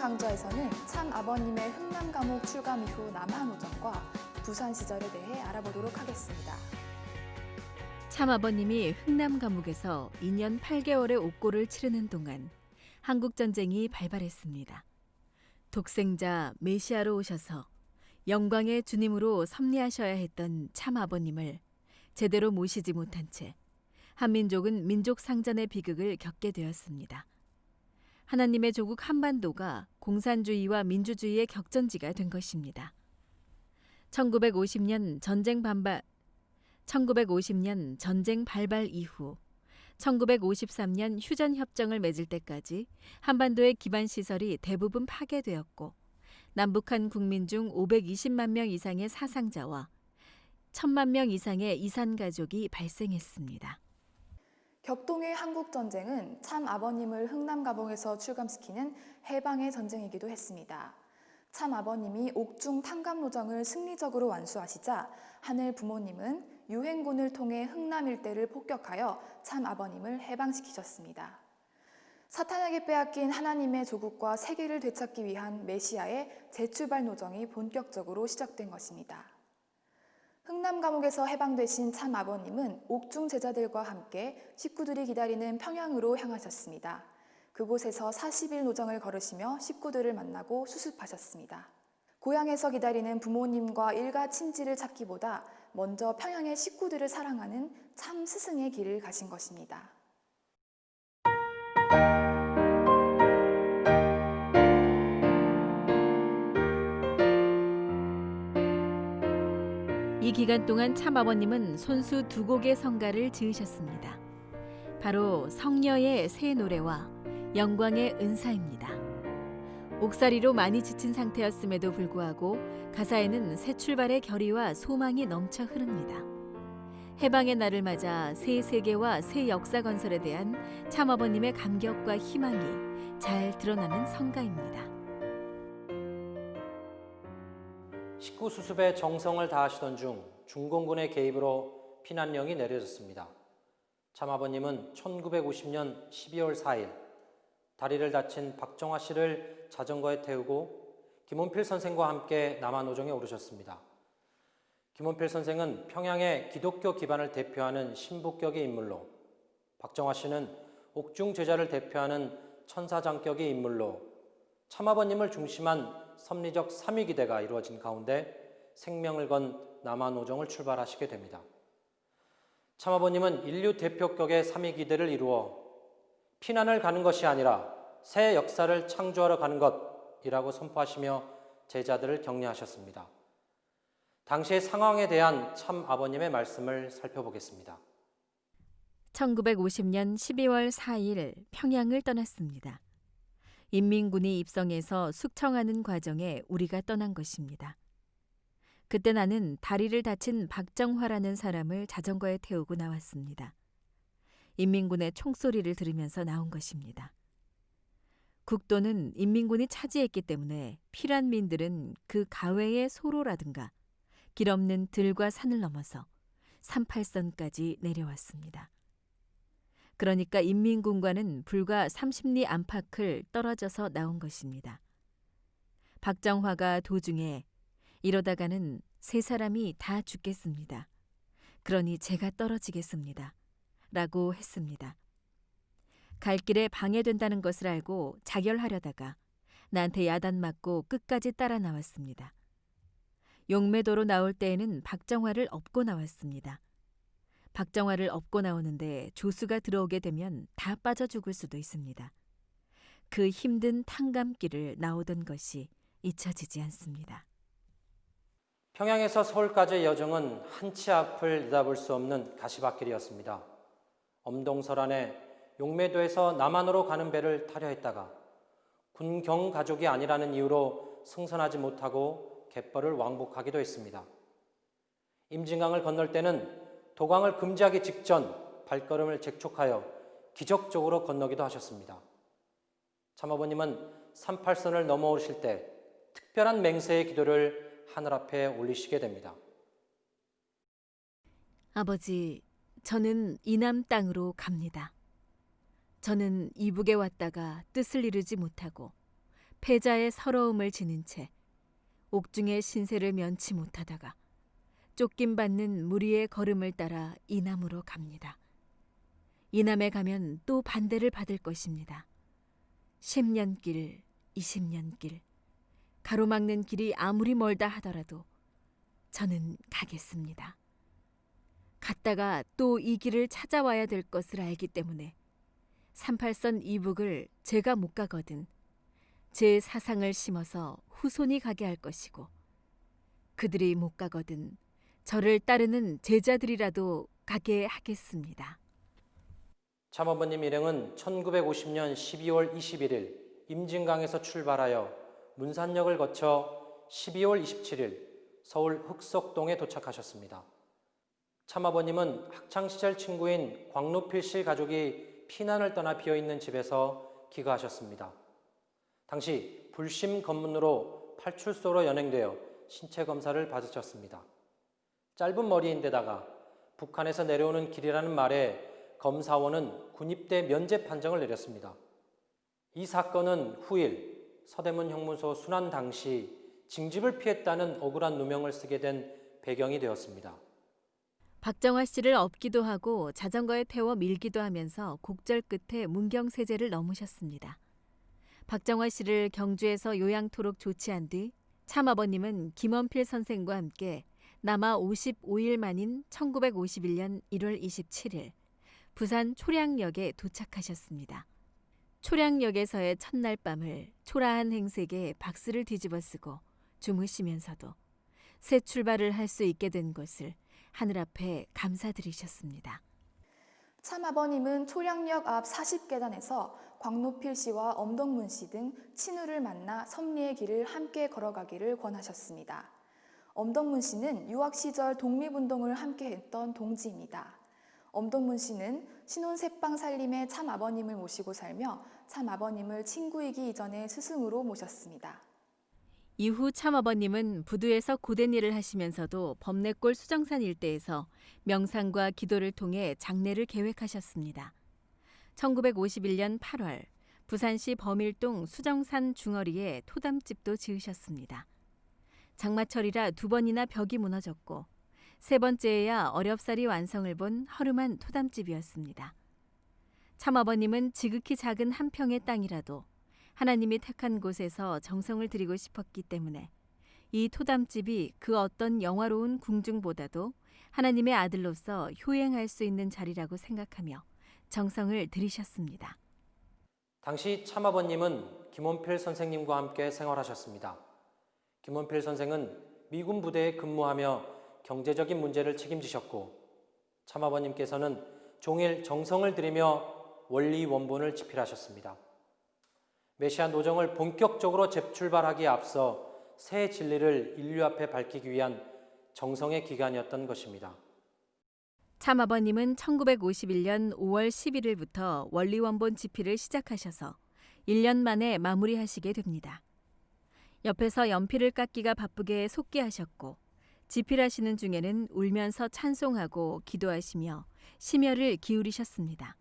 강좌에서는 참 아버님의 흥남 감옥 출감 이후 남한오정과 부산 시절에 대해 알아보도록 하겠습니다. 참 아버님이 흥남 감옥에서 2년 8개월의 옥고를 치르는 동안 한국 전쟁이 발발했습니다. 독생자 메시아로 오셔서 영광의 주님으로 섭리하셔야 했던 참 아버님을 제대로 모시지 못한 채 한민족은 민족 상전의 비극을 겪게 되었습니다. 하나님의 조국 한반도가 공산주의와 민주주의의 격전지가 된 것입니다. 1950년 전쟁 발발 이후 1953년 휴전협정을 맺을 때까지 한반도의 기반 시설이 대부분 파괴되었고 남북한 국민 중 520만 명 이상의 사상자와 1,000만 명 이상의 이산 가족이 발생했습니다. 격동의 한국전쟁은 참 아버님을 흥남 감옥에서 출감시키는 해방의 전쟁이기도 했습니다. 참 아버님이 옥중 탕감노정을 승리적으로 완수하시자 하늘 부모님은 유행군을 통해 흥남 일대를 폭격하여 참 아버님을 해방시키셨습니다. 사탄에게 빼앗긴 하나님의 조국과 세계를 되찾기 위한 메시아의 재출발 노정이 본격적으로 시작된 것입니다. 흥남 감옥에서 해방되신 참 아버님은 옥중 제자들과 함께 식구들이 기다리는 평양으로 향하셨습니다. 그곳에서 40일 노정을 걸으시며 식구들을 만나고 수습하셨습니다. 고향에서 기다리는 부모님과 일가 친지를 찾기보다 먼저 평양의 식구들을 사랑하는 참 스승의 길을 가신 것입니다. 이 기간 동안 참 아버님은 손수 2곡의 성가를 지으셨습니다. 바로 성녀의 새 노래와 영광의 은사입니다. 옥살이로 많이 지친 상태였음에도 불구하고 가사에는 새 출발의 결의와 소망이 넘쳐 흐릅니다. 해방의 날을 맞아 새 세계와 새 역사 건설에 대한 참 아버님의 감격과 희망이 잘 드러나는 성가입니다. 식구 수습에 정성을 다하시던 중 중공군의 개입으로 피난령이 내려졌습니다. 참 아버님은 1950년 12월 4일 다리를 다친 박정화 씨를 자전거에 태우고 김원필 선생과 함께 남한오정에 오르셨습니다. 김원필 선생은 평양의 기독교 기반을 대표하는 신부격의 인물로, 박정화 씨는 옥중 제자를 대표하는 천사장격의 인물로 참 아버님을 중심한 섭리적 3위기대가 이루어진 가운데 생명을 건 남한오정을 출발하시게 됩니다. 참 아버님은 인류 대표격의 3위기대를 이루어 피난을 가는 것이 아니라 새 역사를 창조하러 가는 것이라고 선포하시며 제자들을 격려하셨습니다. 당시의 상황에 대한 참 아버님의 말씀을 살펴보겠습니다. 1950년 12월 4일 평양을 떠났습니다. 인민군이 입성해서 숙청하는 과정에 우리가 떠난 것입니다. 그때 나는 다리를 다친 박정화라는 사람을 자전거에 태우고 나왔습니다. 인민군의 총소리를 들으면서 나온 것입니다. 국도는 인민군이 차지했기 때문에 피란민들은 그 가외의 소로라든가 길 없는 들과 산을 넘어서 38선까지 내려왔습니다. 그러니까 인민군과는 불과 30리 안팎을 떨어져서 나온 것입니다. 박정화가 도중에 이러다가는 3사람이 다 죽겠습니다. 그러니 제가 떨어지겠습니다. 라고 했습니다. 갈 길에 방해된다는 것을 알고 자결하려다가 나한테 야단 맞고 끝까지 따라 나왔습니다. 용매도로 나올 때에는 박정화를 업고 나왔습니다. 박정화를 업고 나오는데 조수가 들어오게 되면 다 빠져 죽을 수도 있습니다. 그 힘든 탕감길을 나오던 것이 잊혀지지 않습니다. 평양에서 서울까지의 여정은 한치 앞을 내다볼 수 없는 가시밭길이었습니다. 엄동설안에 용매도에서 남한으로 가는 배를 타려 했다가 군경 가족이 아니라는 이유로 승선하지 못하고 갯벌을 왕복하기도 했습니다. 임진강을 건널 때는 도강을 금지하기 직전 발걸음을 재촉하여 기적적으로 건너기도 하셨습니다. 참아버님은 38선을 넘어오실 때 특별한 맹세의 기도를 하늘 앞에 올리시게 됩니다. 아버지, 저는 이남 땅으로 갑니다. 저는 이북에 왔다가 뜻을 이루지 못하고 패자의 서러움을 지닌 채 옥중의 신세를 면치 못하다가 쫓김 받는 무리의 걸음을 따라 이남으로 갑니다. 이남에 가면 또 반대를 받을 것입니다. 10년 길, 20년 길, 가로막는 길이 아무리 멀다 하더라도 저는 가겠습니다. 갔다가 또 이 길을 찾아와야 될 것을 알기 때문에 38선 이북을 제가 못 가거든 제 사상을 심어서 후손이 가게 할 것이고, 그들이 못 가거든 저를 따르는 제자들이라도 가게 하겠습니다. 참아버님 일행은 1950년 12월 21일 임진강에서 출발하여 문산역을 거쳐 12월 27일 서울 흑석동에 도착하셨습니다. 참아버님은 학창시절 친구인 광로필 씨 가족이 피난을 떠나 비어있는 집에서 귀가하셨습니다. 당시 불심 검문으로 팔출소로 연행되어 신체 검사를 받으셨습니다. 짧은 머리인데다가 북한에서 내려오는 길이라는 말에 검사원은 군입대 면제 판정을 내렸습니다. 이 사건은 후일 서대문 형무소 순환 당시 징집을 피했다는 억울한 누명을 쓰게 된 배경이 되었습니다. 박정화 씨를 업기도 하고 자전거에 태워 밀기도 하면서 곡절 끝에 문경세제를 넘으셨습니다. 박정화 씨를 경주에서 요양토록 조치한 뒤 참아버님은 김원필 선생과 함께 남아 55일 만인 1951년 1월 27일 부산 초량역에 도착하셨습니다. 초량역에서의 첫날 밤을 초라한 행색에 박스를 뒤집어 쓰고 주무시면서도 새 출발을 할 수 있게 된 것을 하늘 앞에 감사드리셨습니다. 참아버님은 초량역 앞 40계단에서 광로필 씨와 엄덕문 씨 등 친구를 만나 섭리의 길을 함께 걸어가기를 권하셨습니다. 엄덕문 씨는 유학 시절 독립운동을 함께 했던 동지입니다. 엄덕문 씨는 신혼 새빵 살림에 참아버님을 모시고 살며 참아버님을 친구이기 이전에 스승으로 모셨습니다. 이후 참아버님은 부두에서 고된 일을 하시면서도 범내골 수정산 일대에서 명상과 기도를 통해 장례를 계획하셨습니다. 1951년 8월 부산시 범일동 수정산 중어리에 토담집도 지으셨습니다. 장마철이라 2번이나 벽이 무너졌고 세 번째에야 어렵사리 완성을 본 허름한 토담집이었습니다. 참아버님은 지극히 작은 한 평의 땅이라도 하나님이 택한 곳에서 정성을 들이고 싶었기 때문에 이 토담집이 그 어떤 영화로운 궁중보다도 하나님의 아들로서 효행할 수 있는 자리라고 생각하며 정성을 들이셨습니다. 당시 참아버님은 김원필 선생님과 함께 생활하셨습니다. 김원필 선생은 미군 부대에 근무하며 경제적인 문제를 책임지셨고, 참아버님께서는 종일 정성을 들이며 원리 원본을 집필하셨습니다. 메시아 노정을 본격적으로 재출발하기에 앞서 새 진리를 인류 앞에 밝히기 위한 정성의 기간이었던 것입니다. 참아버님은 1951년 5월 11일부터 원리원본 집필을 시작하셔서 1년 만에 마무리하시게 됩니다. 옆에서 연필을 깎기가 바쁘게 속기하셨고 집필하시는 중에는 울면서 찬송하고 기도하시며 심혈을 기울이셨습니다.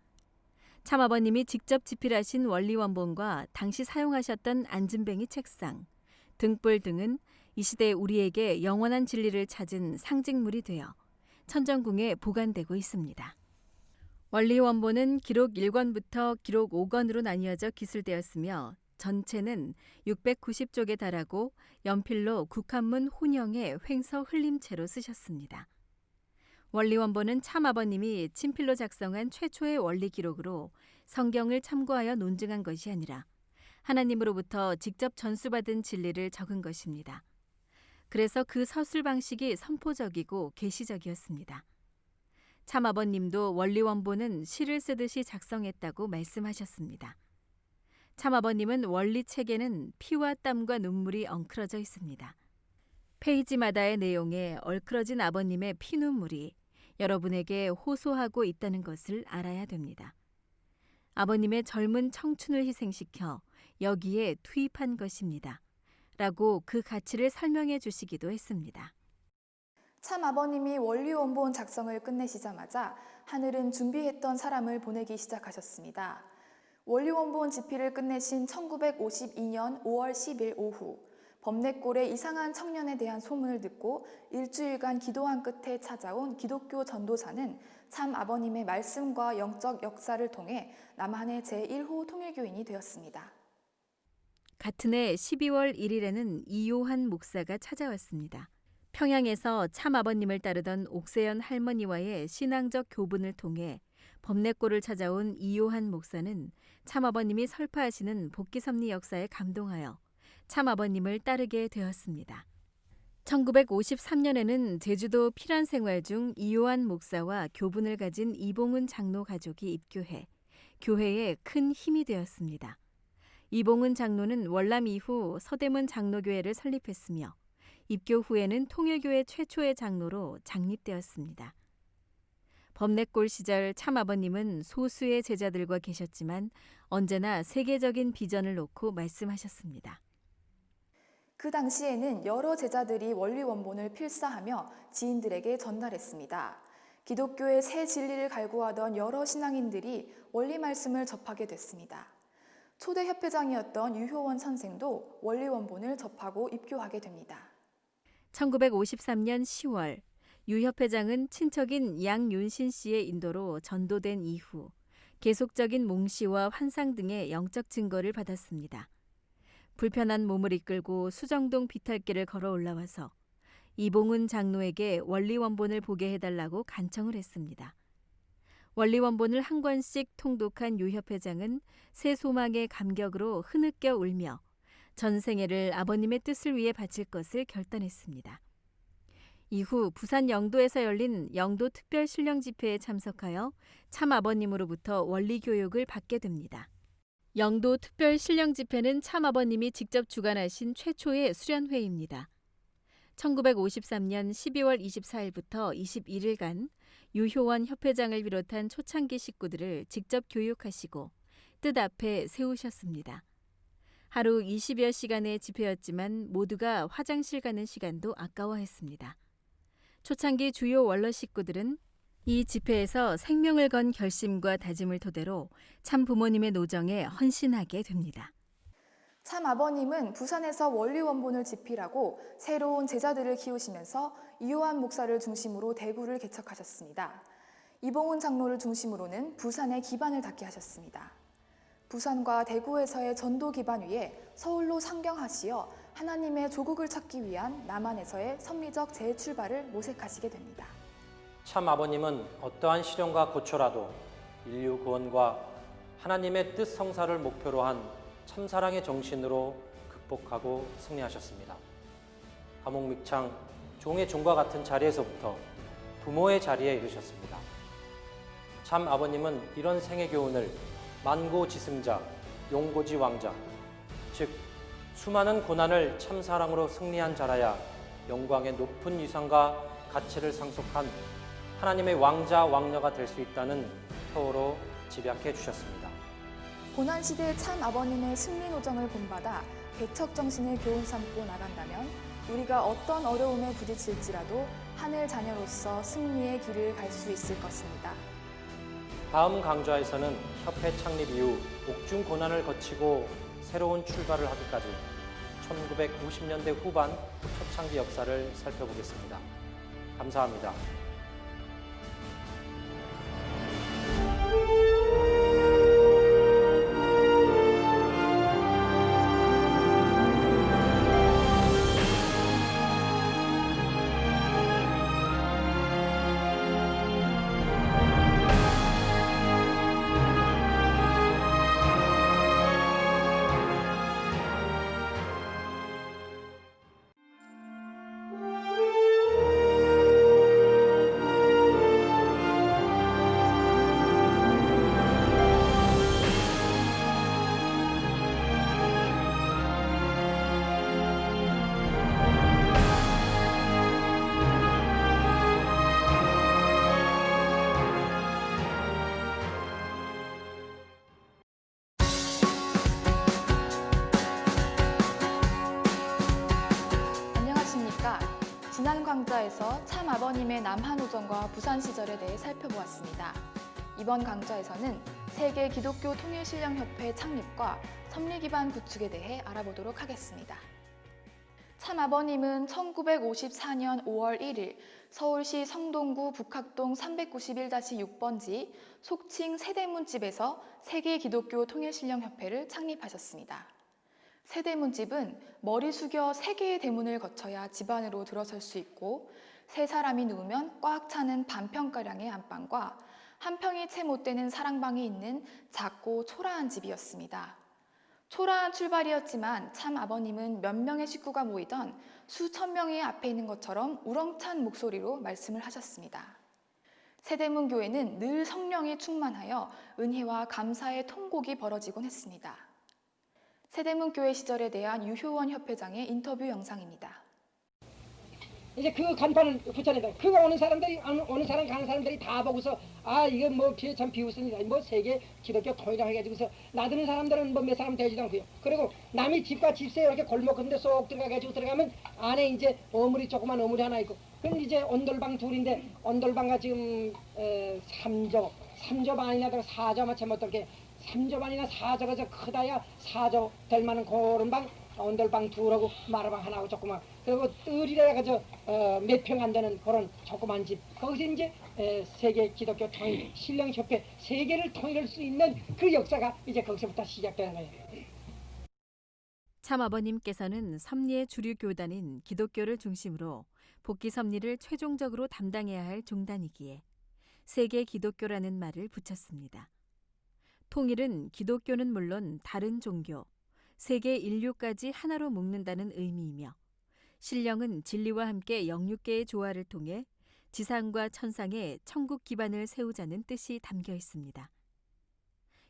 참아버님이 직접 집필하신 원리원본과 당시 사용하셨던 안진뱅이 책상, 등불 등은 이 시대 우리에게 영원한 진리를 찾은 상징물이 되어 천정궁에 보관되고 있습니다. 원리원본은 기록 1권부터 기록 5권으로 나뉘어져 기술되었으며 전체는 690쪽에 달하고 연필로 국한문 혼영의 횡서 흘림체로 쓰셨습니다. 원리원본은 참아버님이 친필로 작성한 최초의 원리 기록으로 성경을 참고하여 논증한 것이 아니라 하나님으로부터 직접 전수받은 진리를 적은 것입니다. 그래서 그 서술 방식이 선포적이고 계시적이었습니다. 참아버님도 원리원본은 시를 쓰듯이 작성했다고 말씀하셨습니다. 참아버님은 원리책에는 피와 땀과 눈물이 엉클어져 있습니다. 페이지마다의 내용에 얼클어진 아버님의 피눈물이 여러분에게 호소하고 있다는 것을 알아야 됩니다. 아버님의 젊은 청춘을 희생시켜 여기에 투입한 것입니다. 라고 그 가치를 설명해 주시기도 했습니다. 참아버님이 원리원본 작성을 끝내시자마자 하늘은 준비했던 사람을 보내기 시작하셨습니다. 원리원본 집필을 끝내신 1952년 5월 10일 오후, 범내골의 이상한 청년에 대한 소문을 듣고 일주일간 기도한 끝에 찾아온 기독교 전도사는 참 아버님의 말씀과 영적 역사를 통해 남한의 제1호 통일교인이 되었습니다. 같은 해 12월 1일에는 이요한 목사가 찾아왔습니다. 평양에서 참 아버님을 따르던 옥세연 할머니와의 신앙적 교분을 통해 범내골을 찾아온 이요한 목사는 참 아버님이 설파하시는 복귀섭리 역사에 감동하여 참 아버님을 따르게 되었습니다. 1953년에는 제주도 피란 생활 중 이요한 목사와 교분을 가진 이봉은 장로 가족이 입교해 교회에 큰 힘이 되었습니다. 이봉은 장로는 월남 이후 서대문 장로교회를 설립했으며 입교 후에는 통일교회 최초의 장로로 장립되었습니다. 범내골 시절 참 아버님은 소수의 제자들과 계셨지만 언제나 세계적인 비전을 놓고 말씀하셨습니다. 그 당시에는 여러 제자들이 원리원본을 필사하며 지인들에게 전달했습니다. 기독교의 새 진리를 갈구하던 여러 신앙인들이 원리 말씀을 접하게 됐습니다. 초대 협회장이었던 유효원 선생도 원리원본을 접하고 입교하게 됩니다. 1953년 10월 유 협회장은 친척인 양윤신 씨의 인도로 전도된 이후 계속적인 몽시와 환상 등의 영적 증거를 받았습니다. 불편한 몸을 이끌고 수정동 비탈길을 걸어 올라와서 이봉은 장로에게 원리원본을 보게 해달라고 간청을 했습니다. 원리원본을 한 권씩 통독한 유 협회장은 새 소망의 감격으로 흐느껴 울며 전생애를 아버님의 뜻을 위해 바칠 것을 결단했습니다. 이후 부산 영도에서 열린 영도 특별 신령 집회에 참석하여 참 아버님으로부터 원리 교육을 받게 됩니다. 영도 특별 신령 집회는 참 아버님이 직접 주관하신 최초의 수련회입니다. 1953년 12월 24일부터 21일간 유효원 협회장을 비롯한 초창기 식구들을 직접 교육하시고 뜻 앞에 세우셨습니다. 하루 20여 시간의 집회였지만 모두가 화장실 가는 시간도 아까워했습니다. 초창기 주요 원로 식구들은 이 집회에서 생명을 건 결심과 다짐을 토대로 참 부모님의 노정에 헌신하게 됩니다. 참 아버님은 부산에서 원리원본을 집필하고 새로운 제자들을 키우시면서 이요한 목사를 중심으로 대구를 개척하셨습니다. 이봉은 장로를 중심으로는 부산에 기반을 닦게 하셨습니다. 부산과 대구에서의 전도 기반 위에 서울로 상경하시어 하나님의 조국을 찾기 위한 남한에서의 섭리적 재출발을 모색하시게 됩니다. 참 아버님은 어떠한 시련과 고초라도 인류 구원과 하나님의 뜻 성사를 목표로 한 참사랑의 정신으로 극복하고 승리하셨습니다. 감옥 밑창 종의 종과 같은 자리에서부터 부모의 자리에 이르셨습니다. 참 아버님은 이런 생애 교훈을 만고지승자, 용고지 왕자, 즉 수많은 고난을 참사랑으로 승리한 자라야 영광의 높은 위상과 가치를 상속한 하나님의 왕자, 왕녀가 될 수 있다는 표어로 집약해 주셨습니다. 고난시대 참 아버님의 승리 노정을 본받아 개척 정신을 교훈 삼고 나간다면 우리가 어떤 어려움에 부딪힐지라도 하늘 자녀로서 승리의 길을 갈 수 있을 것입니다. 다음 강좌에서는 협회 창립 이후 옥중 고난을 거치고 새로운 출발을 하기까지 1950년대 후반 초창기 역사를 살펴보겠습니다. 감사합니다. 지난 강좌에서 참 아버님의 남한오정과 부산 시절에 대해 살펴보았습니다. 이번 강좌에서는 세계 기독교 통일신령협회 창립과 섭리 기반 구축에 대해 알아보도록 하겠습니다. 참아버님은 1954년 5월 1일 서울시 성동구 북학동 391-6번지 속칭 세대문집에서 세계 기독교 통일신령협회를 창립하셨습니다. 세대문집은 머리 숙여 세 개의 대문을 거쳐야 집 안으로 들어설 수 있고 세 사람이 누우면 꽉 차는 반평가량의 안방과 한 평이 채 못 되는 사랑방이 있는 작고 초라한 집이었습니다. 초라한 출발이었지만 참 아버님은 몇 명의 식구가 모이던 수천 명이 앞에 있는 것처럼 우렁찬 목소리로 말씀을 하셨습니다. 세대문 교회는 늘 성령이 충만하여 은혜와 감사의 통곡이 벌어지곤 했습니다. 세대문 교회 시절에 대한 유효원 협회장의 인터뷰 영상입니다. 이제 그 간판을 붙여낸다. 그거 오는 사람 가는 사람들이 다 보고서 아 이거 뭐 참 비웃습니다. 뭐 세계 기독교 통일이라 해가지고서 놔두는 사람들은 뭐 몇 사람 되지도 않고요. 그리고 남이 집과 집세 이렇게 골목 같은 데 쏙 들어가가지고 들어가면 안에 이제 어물이 조그만 어물이 하나 있고 그건 이제 온돌방 둘인데 온돌방가 지금 3조 반이나 되고 4조 마치 뭐 어떻게 3조 반이나 4조가 저 크다야 4조 될 만한 그런 방 온돌방 둘하고 마루방 하나하고 조그만 그리고 뜰이라가 몇 평 안 되는 그런 조그만 집 거기서 이제 세계 기독교 통일 신령협회 세계를 통일할 수 있는 그 역사가 이제 거기서부터 시작되는 거예요. 참 아버님께서는 섭리의 주류 교단인 기독교를 중심으로 복귀 섭리를 최종적으로 담당해야 할 종단이기에 세계 기독교라는 말을 붙였습니다. 통일은 기독교는 물론 다른 종교, 세계 인류까지 하나로 묶는다는 의미이며 신령은 진리와 함께 영육계의 조화를 통해 지상과 천상에 천국 기반을 세우자는 뜻이 담겨 있습니다.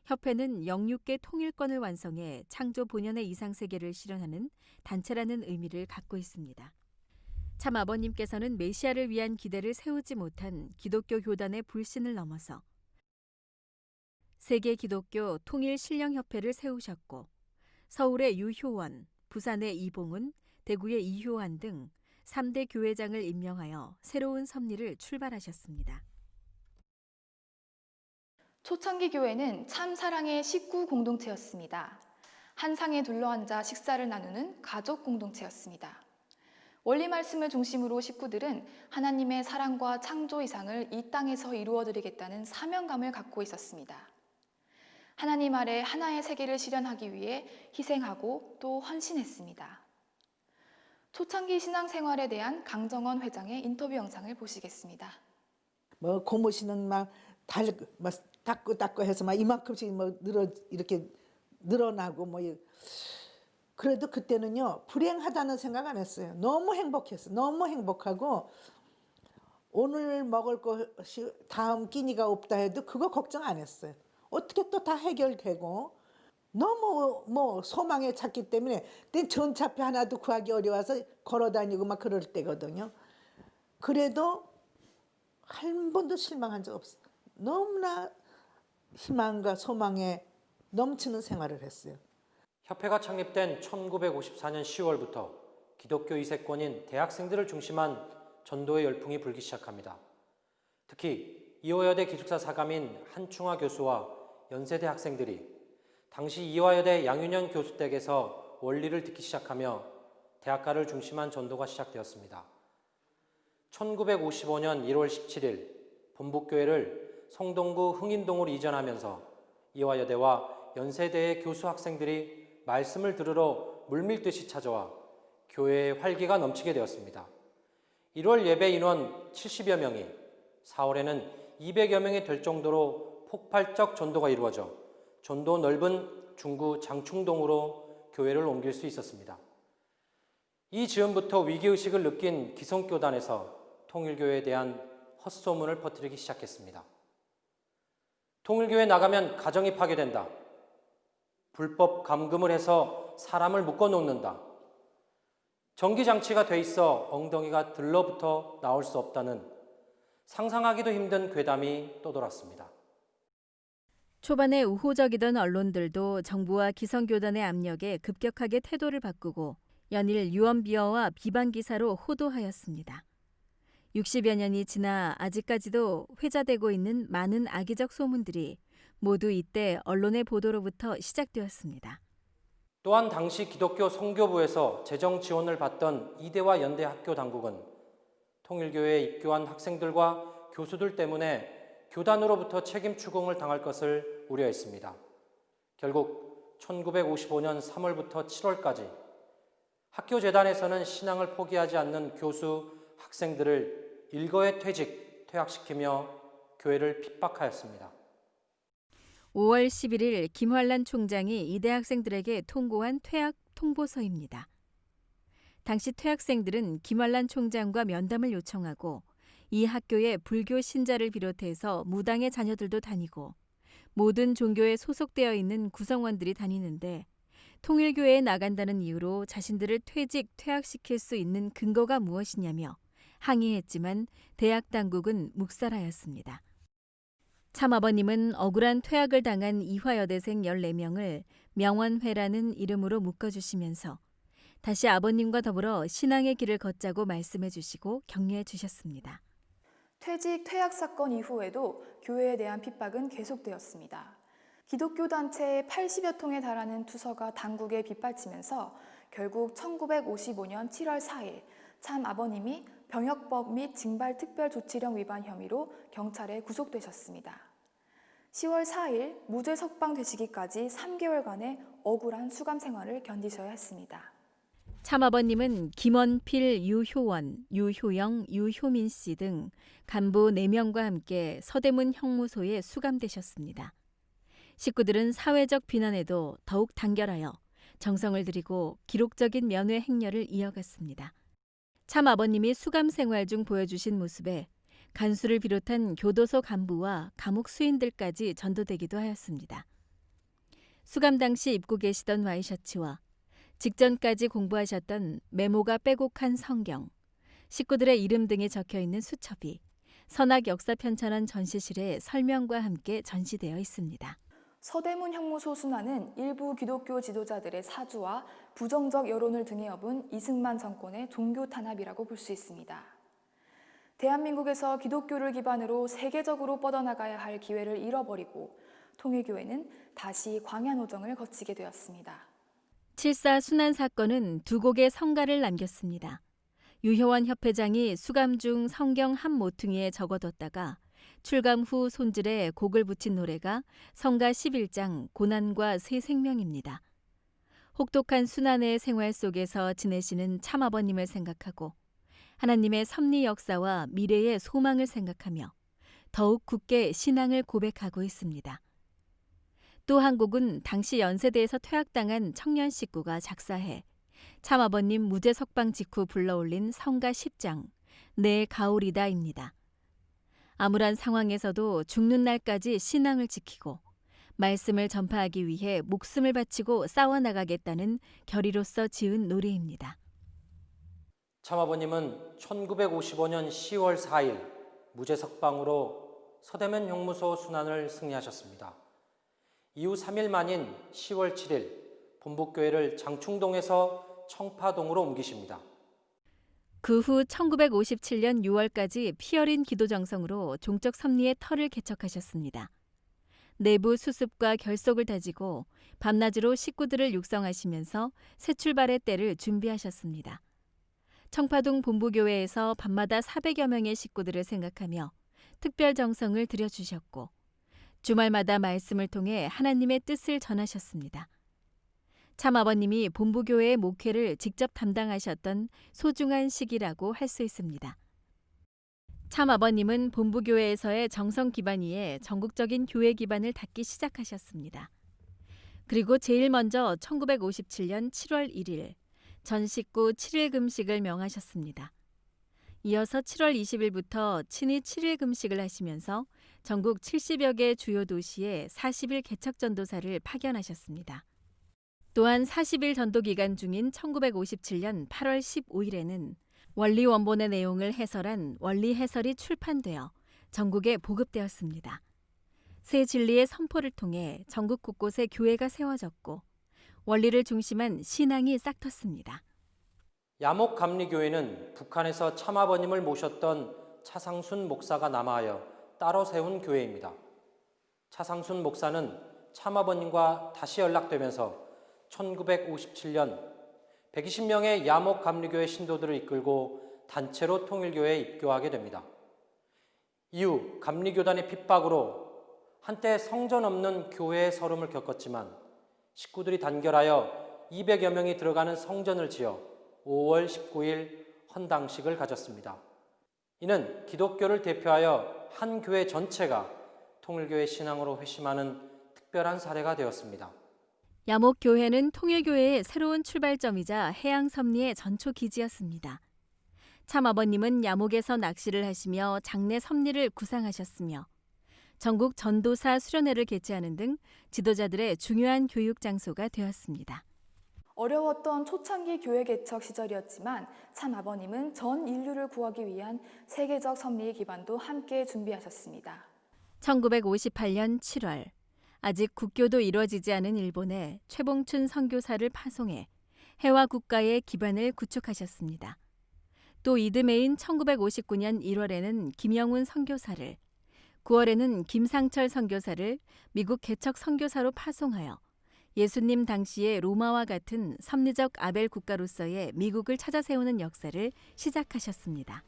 협회는 영육계 통일권을 완성해 창조 본연의 이상세계를 실현하는 단체라는 의미를 갖고 있습니다. 참 아버님께서는 메시아를 위한 기대를 세우지 못한 기독교 교단의 불신을 넘어서 세계 기독교 통일신령협회를 세우셨고 서울의 유효원, 부산의 이봉은, 대구의 이효환 등 3대 교회장을 임명하여 새로운 섭리를 출발하셨습니다. 초창기 교회는 참 사랑의 식구 공동체였습니다. 한 상에 둘러앉아 식사를 나누는 가족 공동체였습니다. 원리 말씀을 중심으로 식구들은 하나님의 사랑과 창조 이상을 이 땅에서 이루어드리겠다는 사명감을 갖고 있었습니다. 하나님 아래 하나의 세계를 실현하기 위해 희생하고 또 헌신했습니다. 초창기 신앙생활에 대한 강정원 회장의 인터뷰 영상을 보시겠습니다. 뭐 고모씨는 막 닦고 해서 막 이만큼씩 뭐 이렇게 늘어나고 뭐 그래도 그때는요 불행하다는 생각 안 했어요. 너무 행복했어. 너무 행복하고 오늘 먹을 것이 다음 끼니가 없다 해도 그거 걱정 안 했어요. 어떻게 또 다 해결되고 너무 뭐 소망에 찼기 때문에 그때 전차표 하나도 구하기 어려워서 걸어다니고 막 그럴 때거든요. 그래도 한 번도 실망한 적 없어요. 너무나 희망과 소망에 넘치는 생활을 했어요. 협회가 창립된 1954년 10월부터 기독교 이세권인 대학생들을 중심한 전도의 열풍이 불기 시작합니다. 특히 이화여대 기숙사 사감인 한충화 교수와 연세대 학생들이 당시 이화여대 양윤현 교수 댁에서 원리를 듣기 시작하며 대학가를 중심한 전도가 시작되었습니다. 1955년 1월 17일 본북교회를 성동구 흥인동으로 이전하면서 이화여대와 연세대의 교수 학생들이 말씀을 들으러 물밀듯이 찾아와 교회의 활기가 넘치게 되었습니다. 1월 예배 인원 70여 명이 4월에는 200여 명이 될 정도로 폭발적 전도가 이루어져 전도 넓은 중구 장충동으로 교회를 옮길 수 있었습니다. 이 즈음부터 위기의식을 느낀 기성교단에서 통일교회에 대한 헛소문을 퍼뜨리기 시작했습니다. 통일교회 나가면 가정이 파괴된다. 불법 감금을 해서 사람을 묶어놓는다. 전기장치가 돼 있어 엉덩이가 들러붙어 나올 수 없다는 상상하기도 힘든 괴담이 떠돌았습니다. 초반에 우호적이던 언론들도 정부와 기성교단의 압력에 급격하게 태도를 바꾸고 연일 유언비어와 비방 기사로 호도하였습니다. 60여 년이 지나 아직까지도 회자되고 있는 많은 악의적 소문들이 모두 이때 언론의 보도로부터 시작되었습니다. 또한 당시 기독교 선교부에서 재정 지원을 받던 이대와 연대 학교 당국은 통일교회에 입교한 학생들과 교수들 때문에 교단으로부터 책임 추궁을 당할 것을 우려했습니다. 결국 1955년 3월부터 7월까지 학교 재단에서는 신앙을 포기하지 않는 교수, 학생들을 일거에 퇴학시키며 교회를 핍박하였습니다. 5월 11일 김환란 총장이 이대 학생들에게 통고한 퇴학 통보서입니다. 당시 퇴학생들은 김환란 총장과 면담을 요청하고 이 학교에 불교 신자를 비롯해서 무당의 자녀들도 다니고 모든 종교에 소속되어 있는 구성원들이 다니는데 통일교회에 나간다는 이유로 자신들을 퇴학시킬 수 있는 근거가 무엇이냐며 항의했지만 대학 당국은 묵살하였습니다. 참아버님은 억울한 퇴학을 당한 이화여대생 14명을 명원회라는 이름으로 묶어주시면서 다시 아버님과 더불어 신앙의 길을 걷자고 말씀해 주시고 격려해 주셨습니다. 퇴학 사건 이후에도 교회에 대한 핍박은 계속되었습니다. 기독교 단체 80여 통에 달하는 투서가 당국에 빗발치면서 결국 1955년 7월 4일 참 아버님이 병역법 및 징발특별조치령 위반 혐의로 경찰에 구속되셨습니다. 10월 4일 무죄 석방되시기까지 3개월간의 억울한 수감 생활을 견디셔야 했습니다. 참아버님은 김원필, 유효원, 유효영, 유효민 씨 등 간부 4명과 함께 서대문 형무소에 수감되셨습니다. 식구들은 사회적 비난에도 더욱 단결하여 정성을 들이고 기록적인 면회 행렬을 이어갔습니다. 참아버님이 수감 생활 중 보여주신 모습에 간수를 비롯한 교도소 간부와 감옥 수인들까지 전도되기도 하였습니다. 수감 당시 입고 계시던 와이셔츠와 직전까지 공부하셨던 메모가 빼곡한 성경, 식구들의 이름 등이 적혀있는 수첩이 선악 역사 편찬원 전시실에 설명과 함께 전시되어 있습니다. 서대문 형무소 순환은 일부 기독교 지도자들의 사주와 부정적 여론을 등에 업은 이승만 정권의 종교 탄압이라고 볼 수 있습니다. 대한민국에서 기독교를 기반으로 세계적으로 뻗어나가야 할 기회를 잃어버리고 통일교회는 다시 광야노정을 거치게 되었습니다. 7.4 순환 사건은 2곡의 성가를 남겼습니다. 유효원 협회장이 수감 중 성경 한 모퉁이에 적어뒀다가 출감 후 손질에 곡을 붙인 노래가 성가 11장 고난과 새 생명입니다. 혹독한 순환의 생활 속에서 지내시는 참아버님을 생각하고 하나님의 섭리 역사와 미래의 소망을 생각하며 더욱 굳게 신앙을 고백하고 있습니다. 또 한 곡은 당시 연세대에서 퇴학당한 청년 식구가 작사해 참아버님 무죄 석방 직후 불러올린 성가 10장 내 가오리다입니다. 암울한 상황에서도 죽는 날까지 신앙을 지키고 말씀을 전파하기 위해 목숨을 바치고 싸워나가겠다는 결의로서 지은 노래입니다. 참아버님은 1955년 10월 4일 무죄 석방으로 서대문 형무소 순환을 승리하셨습니다. 이후 3일 만인 10월 7일 본부교회를 장충동에서 청파동으로 옮기십니다. 그 후 1957년 6월까지 피어린 기도 정성으로 종적 섭리의 터를 개척하셨습니다. 내부 수습과 결속을 다지고 밤낮으로 식구들을 육성하시면서 새 출발의 때를 준비하셨습니다. 청파동 본부교회에서 밤마다 400여 명의 식구들을 생각하며 특별 정성을 들여주셨고 주말마다 말씀을 통해 하나님의 뜻을 전하셨습니다. 참아버님이 본부교회의 목회를 직접 담당하셨던 소중한 시기라고 할 수 있습니다. 참아버님은 본부교회에서의 정성 기반 위에 전국적인 교회 기반을 닫기 시작하셨습니다. 그리고 제일 먼저 1957년 7월 1일 전 식구 7일 금식을 명하셨습니다. 이어서 7월 20일부터 친히 7일 금식을 하시면서 전국 70여 개 주요 도시에 40일 개척 전도사를 파견하셨습니다. 또한 40일 전도 기간 중인 1957년 8월 15일에는 원리 원본의 내용을 해설한 원리 해설이 출판되어 전국에 보급되었습니다. 새 진리의 선포를 통해 전국 곳곳에 교회가 세워졌고 원리를 중심한 신앙이 싹텄습니다. 야목감리교회는 북한에서 참아버님을 모셨던 차상순 목사가 남하하여 따로 세운 교회입니다. 차상순 목사는 참아버님과 다시 연락되면서 1957년 120명의 야목 감리교회 신도들을 이끌고 단체로 통일교회에 입교하게 됩니다. 이후 감리교단의 핍박으로 한때 성전 없는 교회의 서름을 겪었지만 식구들이 단결하여 200여 명이 들어가는 성전을 지어 5월 19일 헌당식을 가졌습니다. 이는 기독교를 대표하여 한 교회 전체가 통일교회 신앙으로 회심하는 특별한 사례가 되었습니다. 야목교회는 통일교회의 새로운 출발점이자 해양 섭리의 전초 기지였습니다. 참아버님은 야목에서 낚시를 하시며 장내 섭리를 구상하셨으며 전국 전도사 수련회를 개최하는 등 지도자들의 중요한 교육 장소가 되었습니다. 어려웠던 초창기 교회 개척 시절이었지만 참 아버님은 전 인류를 구하기 위한 세계적 섭리의 기반도 함께 준비하셨습니다. 1958년 7월 아직 국교도 이루어지지 않은 일본에 최봉춘 선교사를 파송해 해화 국가의 기반을 구축하셨습니다. 또 이듬해인 1959년 1월에는 김영훈 선교사를, 9월에는 김상철 선교사를 미국 개척 선교사로 파송하여 예수님 당시의 로마와 같은 섭리적 아벨 국가로서의 미국을 찾아 세우는 역사를 시작하셨습니다.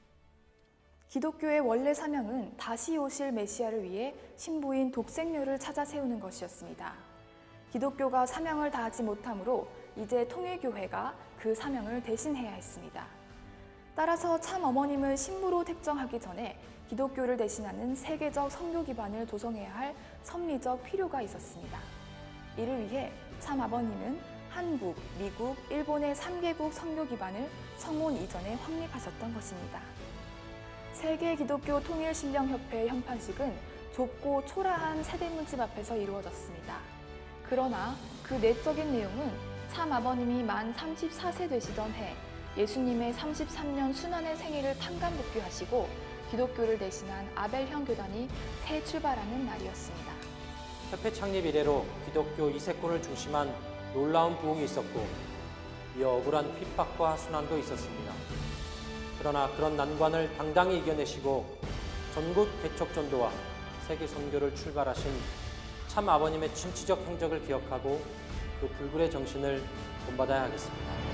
기독교의 원래 사명은 다시 오실 메시아를 위해 신부인 독생녀를 찾아 세우는 것이었습니다. 기독교가 사명을 다하지 못하므로 이제 통일교회가 그 사명을 대신해야 했습니다. 따라서 참 어머님을 신부로 택정하기 전에 기독교를 대신하는 세계적 선교 기반을 조성해야 할 섭리적 필요가 있었습니다. 이를 위해 참 아버님은 한국, 미국, 일본의 3개국 선교 기반을 성혼 이전에 확립하셨던 것입니다. 세계 기독교 통일신령협회의 현판식은 좁고 초라한 세대문집 앞에서 이루어졌습니다. 그러나 그 내적인 내용은 참 아버님이 만 34세 되시던 해 예수님의 33년 순환의 생일을 탕감복귀하시고 기독교를 대신한 아벨형 교단이 새 출발하는 날이었습니다. 협회 창립 이래로 기독교 이세권을 중심한 놀라운 부흥이 있었고 이어 억울한 핍박과 순환도 있었습니다. 그러나 그런 난관을 당당히 이겨내시고 전국 개척 전도와 세계 선교를 출발하신 참 아버님의 진취적 행적을 기억하고 그 불굴의 정신을 본받아야 하겠습니다.